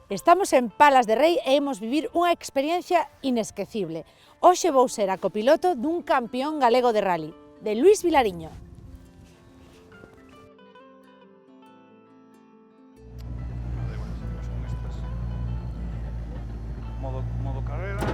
Estamos en Palas de Rei e imos vivir unha experiencia inesquecible. Hoxe vou ser a copiloto dun campeón galego de rally, de Luís Vilariño. Modo carrera.